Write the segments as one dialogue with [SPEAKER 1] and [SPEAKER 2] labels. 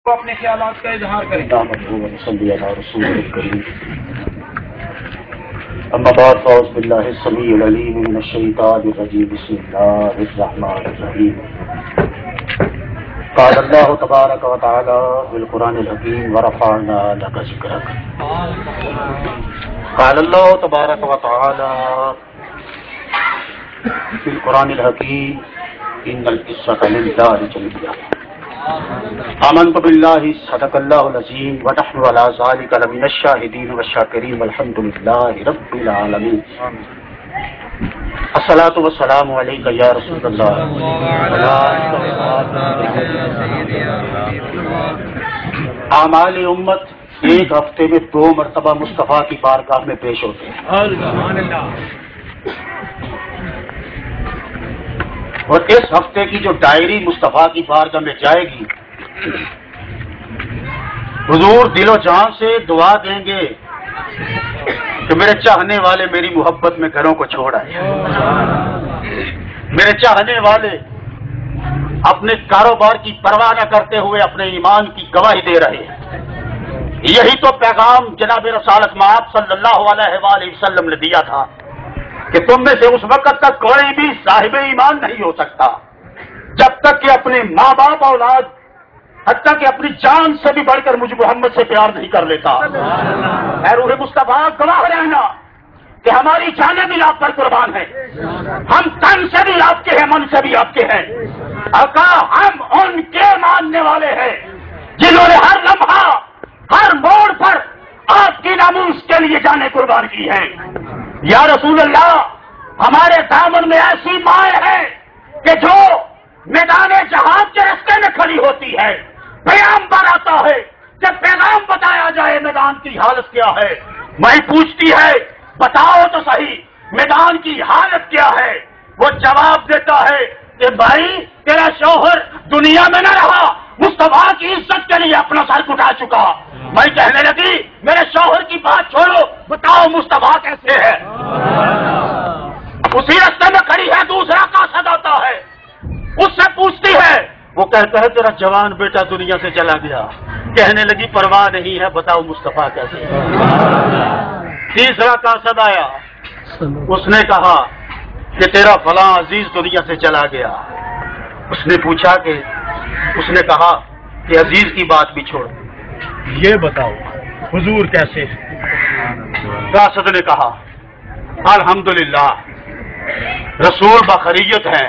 [SPEAKER 1] اپنے خیالات کا اظہار کریں.
[SPEAKER 2] اما بعد فاعوذ باللہ السمیع العلیم من الشیطان الرجیم بسم اللہ الرحمن الرحیم. قال اللہ تبارک و تعالی فی القرآن الحکیم ورفعنا لک ذکرک. قال اللہ تبارک و تعالی فی القرآن الحکیم ان القصۃ للدار جميعا. آمنت باللہ صدق اللہ العظیم ونحن علی ذلک لمن الشاہدین والشاکرین والحمد للہ رب العالمین. الصلاۃ والسلام علیک یا رسول اللہ. اعمال امت ایک ہفتے میں 2 مرتبہ مصطفیٰ کی بارگاہ میں پیش ہوتے ہیں، اور اس ہفتے کی جو ڈائری مصطفیٰ کی بارگاہ میں جائے گی، حضور دل و جان سے دعا دیں گے کہ میرے چاہنے والے میری محبت میں گھروں کو چھوڑ آئے، میرے چاہنے والے اپنے کاروبار کی پرواہ نہ کرتے ہوئے اپنے ایمان کی گواہی دے رہے ہیں. یہی تو پیغام جناب رسالت مآب صلی اللہ علیہ وآلہ وسلم نے دیا تھا کہ تم میں سے اس وقت تک کوئی بھی صاحب ایمان نہیں ہو سکتا جب تک کہ اپنے ماں باپ اولاد حتیٰ کہ اپنی جان سے بھی بڑھ کر مجھ محمد سے پیار نہیں کر لیتا. اے روح مصطفیٰ گواہ رہنا کہ ہماری جانیں بھی آپ پر قربان ہیں، ہم تن سے بھی آپ کے ہیں، من سے بھی آپ کے ہیں. آقا ہم ان کے ماننے والے ہیں جنہوں نے ہر لمحہ ہر موڑ پر آپ کی ناموس کے لیے جانیں قربان کی ہیں. یا رسول اللہ، ہمارے دامن میں ایسی مائیں ہیں کہ جو میدان جہاد کے رستے میں کھڑی ہوتی ہے، پیغام آتا ہے، جب پیغام بتایا جائے میدان کی حالت کیا ہے، میں پوچھتی ہے بتاؤ تو صحیح میدان کی حالت کیا ہے. وہ جواب دیتا ہے کہ بھائی تیرا شوہر دنیا میں نہ رہا، مصطفیٰ کی عزت کے لیے اپنا سر کٹا چکا. میں کہنے لگی میرے شوہر کی بات چھوڑو، بتاؤ مصطفیٰ کیسے ہے. اسی راستے میں کھڑی ہے، دوسرا قاصد آتا ہے، اس سے پوچھتی ہے، وہ کہتا ہے تیرا جوان بیٹا دنیا سے چلا گیا. کہنے لگی پرواہ نہیں ہے، بتاؤ مصطفیٰ کیسے ہے. تیسرا قاصد آیا، اس نے کہا کہ تیرا فلاں عزیز دنیا سے چلا گیا. اس نے پوچھا کہ اس نے کہا کہ عزیز کی بات بھی چھوڑ، یہ بتاؤ حضور کیسے ہے. قاصد نے کہا الحمدللہ رسول بخیریت ہے.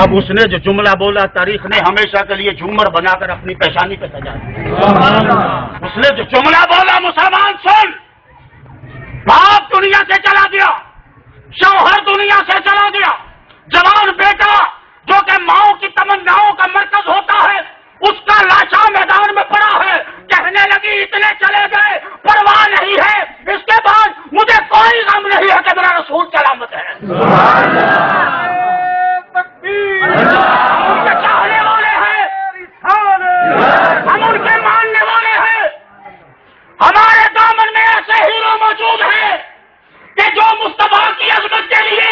[SPEAKER 2] اب اس نے جو جملہ بولا تاریخ نے ہمیشہ کے لیے جھومر بنا کر اپنی پیشانی پہ سجا دیا. اس نے جو جملہ بولا مسلمان سن، باپ دنیا سے چلا گیا، شوہر دنیا سے چلا گیا، جوان بیٹا جو کہ ماؤں کی تمناؤں کا مرکز ہوتا ہے اس کا لاشا میدان میں پڑا ہے. کہنے لگی اتنے چلے گئے، پرواہ نہیں ہے، اس کے بعد مجھے کوئی غم نہیں ہے کہ میرا رسول سلامت ہے. ہم ان کے چاہنے والے ہیں، ہم ان کے ماننے والے ہیں. ہمارے دامن میں ایسے ہیرو موجود ہیں کہ جو مصطفیٰ کی عظمت کے لیے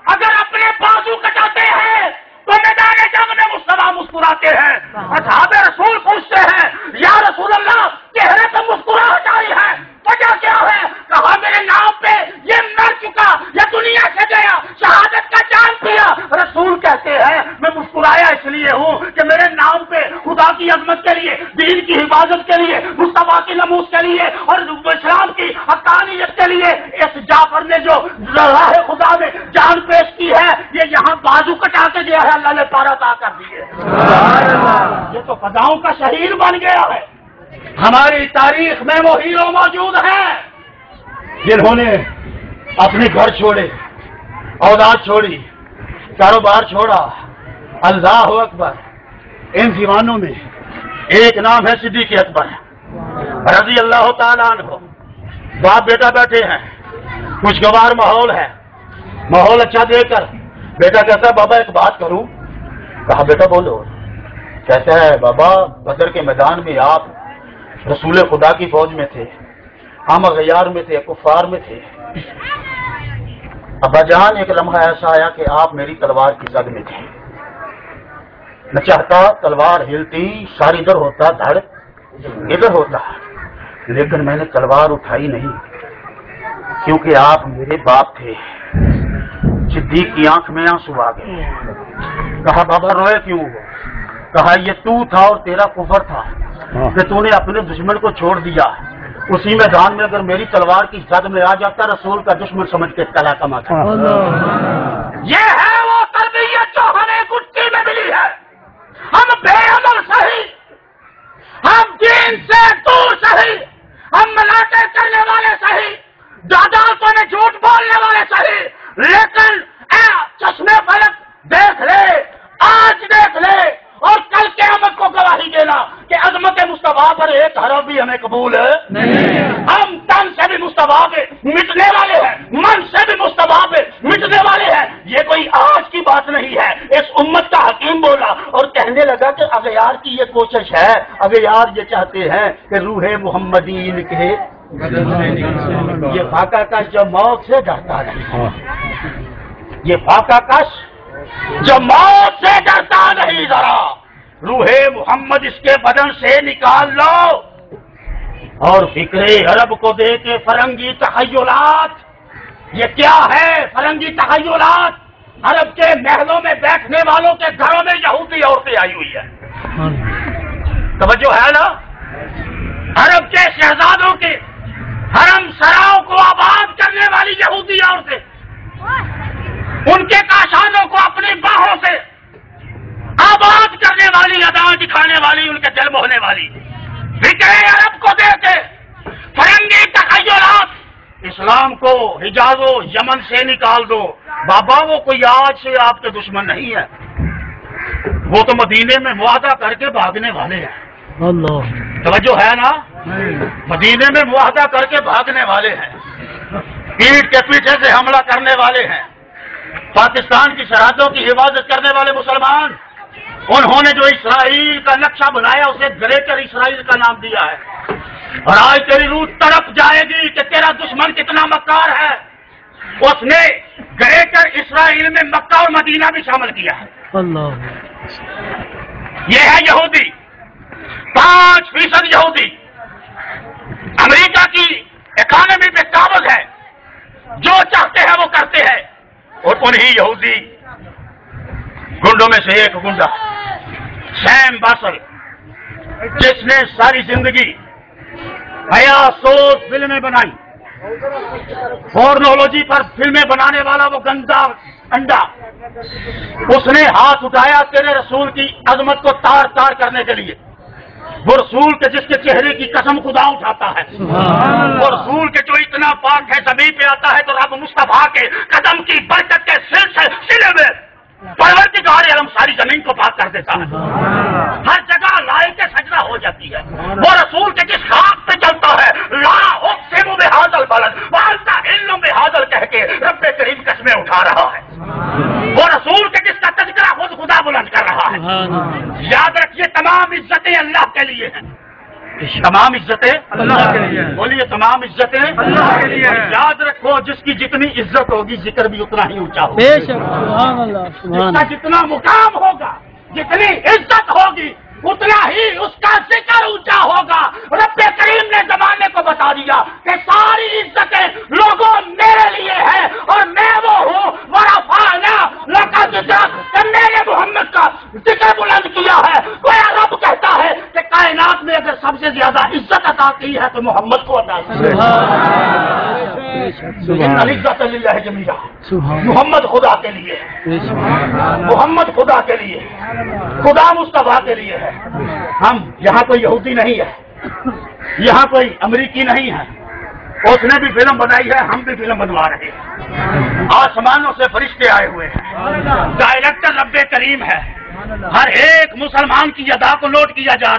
[SPEAKER 2] اگر اپنے بازو کٹاتے ہیں تو میدان جنگ میں مصطفیٰ مسکراتے ہیں. اصحاب رسول پوچھتے ہیں یا رسول اللہ چہرے پہ مسکراہٹ آئی ہے، وجہ کیا ہے؟ کہا میرے نام پہ یہ مر چکا، یہ دنیا سے گیا، شہادت کا جام پیا. رسول کہتے ہیں میں مسکرایا اس لیے ہوں کہ میرے نام پہ خدا کی عظمت کے لیے، دین کی حفاظت کے لیے، مصطفیٰ کی نموز کے لیے اور اسلام کی حقانیت کے لیے اس جعفر نے جو راہ خدا میں جان پیش کی ہے، یہ یہاں بازو کٹا کے دیا ہے، اللہ نے پارا عطا کر دیے. یہ تو فضاؤں کا شہید بن گیا ہے. ہماری تاریخ میں وہ ہیرو موجود ہیں جنہوں نے اپنے گھر چھوڑے، اولاد چھوڑی، کاروبار چھوڑا. اللہ اکبر. ان دیوانوں میں ایک نام ہے صدیق اکبر رضی اللہ تعالیٰ عنہ. باپ بیٹا بیٹھے ہیں، خوشگوار ماحول ہے، ماحول اچھا دے کر بیٹا کہتا ہے بابا ایک بات کروں. کہا بیٹا بولو. کہتا ہے بابا بدر کے میدان میں آپ رسول خدا کی فوج میں تھے، ہم غیار میں تھے، کفار میں تھے. ابا جان ایک لمحہ ایسا آیا کہ آپ میری تلوار کی زد میں تھے.
[SPEAKER 3] میں چاہتا تلوار ہلتی ساری ادھر ہوتا دھڑ ادھر ہوتا، لیکن میں نے تلوار اٹھائی نہیں، کیونکہ آپ میرے باپ تھے۔ صدیق کی آنکھ میں آنسو آ گئے۔ کہا بابا روئے کیوں ہو؟ کہا یہ تو تھا اور تیرا کفر تھا کہ تو نے اپنے دشمن کو چھوڑ دیا، اسی میدان میں اگر میری تلوار کی زد میں آ جاتا رسول کا دشمن سمجھ کے تلا کماتا۔
[SPEAKER 2] یہ ہے وہ تربیت جو ہمیں گٹی میں ملی ہے۔ ہم بے عمل صحیح، ہم دین سے دور صحیح، ہم ملاٹے کرنے والے صحیح، داداتوں میں جھوٹ بولنے والے صحیح، لیکن اے چشمے فلک دیکھ لے، آج دیکھ لے اور کل قیامت کو گواہی دینا کہ عظمت مصطفیٰ پر ایک حرف بھی ہمیں قبول ہے نہیں۔ ہم تن سے بھی مصطفیٰ پہ مٹنے والے ہیں، من سے بھی مصطفیٰ پہ مٹنے والے ہیں۔ یہ کوئی آج کی بات نہیں ہے، اس امت کا حکیم بولا اور کہنے لگا کہ اغیار کی یہ کوشش ہے، اغیار یہ چاہتے ہیں کہ روح محمدی ان کے یہ فاقہ کش جو موت سے ڈرتا نہیں، یہ فاقہ کش جو موت سے ڈرتا نہیں، ذرا روح محمد اس کے بدن سے نکال لو اور فکر عرب کو دے کے فرنگی تخیلات۔ یہ کیا ہے فرنگی تخیلات؟ عرب کے محلوں میں بیٹھنے والوں کے گھروں میں یہودی عورتیں آئی ہوئی ہے، توجہ ہے نا؟ عرب کے شہزادوں کے حرم سراؤں کو آباد کرنے والی یہودی عورتیں، ان کے کاشانوں کو اپنی باہوں سے آباد کرنے والی، ادائیں دکھانے والی، ان کے دل موہنے والی، فکر عرب کو دے کے فرنگی تخیلات۔ اسلام کو حجاز و یمن سے نکال دو بابا، وہ کوئی آج سے آپ کے دشمن نہیں ہے، وہ تو مدینے میں معاہدہ کر کے بھاگنے والے ہیں۔ توجہ ہے نا؟ مدینے میں معاہدہ کر کے بھاگنے والے ہیں، پیٹھ کے پیچھے سے حملہ کرنے والے ہیں، پاکستان کی سرحدوں کی حفاظت کرنے والے مسلمان۔ انہوں نے جو اسرائیل کا نقشہ بنایا اسے گریٹر اسرائیل کا نام دیا ہے، اور آج تیری روح تڑپ جائے گی کہ تیرا دشمن کتنا مکار ہے۔ اس نے گریٹر اسرائیل میں مکہ اور مدینہ بھی شامل کیا ہے۔ یہ ہے یہودی، 5% یہودی امریکہ کی اکانومی پہ قابض ہے، جو چاہتے ہیں وہ کرتے ہیں، اور انہی یہودی گنڈوں میں سے ایک گنڈا سیم باسل، جس نے ساری زندگی حیا سوز فلمیں بنائی، پورنولوجی پر فلمیں بنانے والا وہ گندا انڈا، اس نے ہاتھ اٹھایا تیرے رسول کی عظمت کو تار تار کرنے کے لیے۔ وہ رسول کے جس کے چہرے کی قسم خدا اٹھاتا ہے، وہ رسول کے جو اتنا پاک ہے زمین پہ آتا ہے تو رب مصطفیٰ کے قدم کی برکت کے سلسلے میں پروردگار عالم ساری زمین کو پاک کر دیتا ہے، ہر جگہ لائق کے سجدہ ہو جاتی ہے۔ وہ رسول کے جس خاک پہ چلتا ہے لا اقسم بہذا البلد وانت حل بہذا کہہ کے رب کریم قسمیں اٹھا رہا ہے۔ وہ رسول کے جس کا تذکرہ خود خدا بلند کر رہا ہے۔ یاد رکھیے تمام عزتیں اللہ کے لیے ہیں، تمام عزتیں اللہ کے لیے، بولیے تمام عزتیں اللہ کے لیے۔ یاد رکھو جس کی جتنی عزت ہوگی ذکر بھی اتنا ہی اونچا ہوگا، بے شک سبحان اللہ، جس کا جتنا مقام ہوگا، جتنی عزت ہوگی، اتنا ہی اس کا ذکر اونچا ہوگا۔ رب کریم نے زمانے کو بتا دیا کہ ساری عزتیں لوگوں میرے لیے ہیں اور میں وہ ہوں، ورفعنا لک ذکرک، کہ میں نے محمد کا ذکر بلند کیا ہے۔ کوئی رب کہتا ہے کہ کائنات میں اگر سب سے زیادہ عزت عطا کی ہے تو محمد کو عطا کی ہے۔ عزت للہ جمیعا، محمد خدا کے لیے، محمد خدا کے لیے، خدا مصطفیٰ کے لیے ہے۔ ہم یہاں کوئی یہودی نہیں ہے، یہاں کوئی امریکی نہیں ہے، اس نے بھی فلم بنائی ہے، ہم بھی فلم بنوا رہے ہیں۔ آسمانوں سے فرشتے آئے ہوئے ہیں، ڈائریکٹر رب کریم ہے، ہر ایک مسلمان کی ادا کو نوٹ کیا جا رہا ہے۔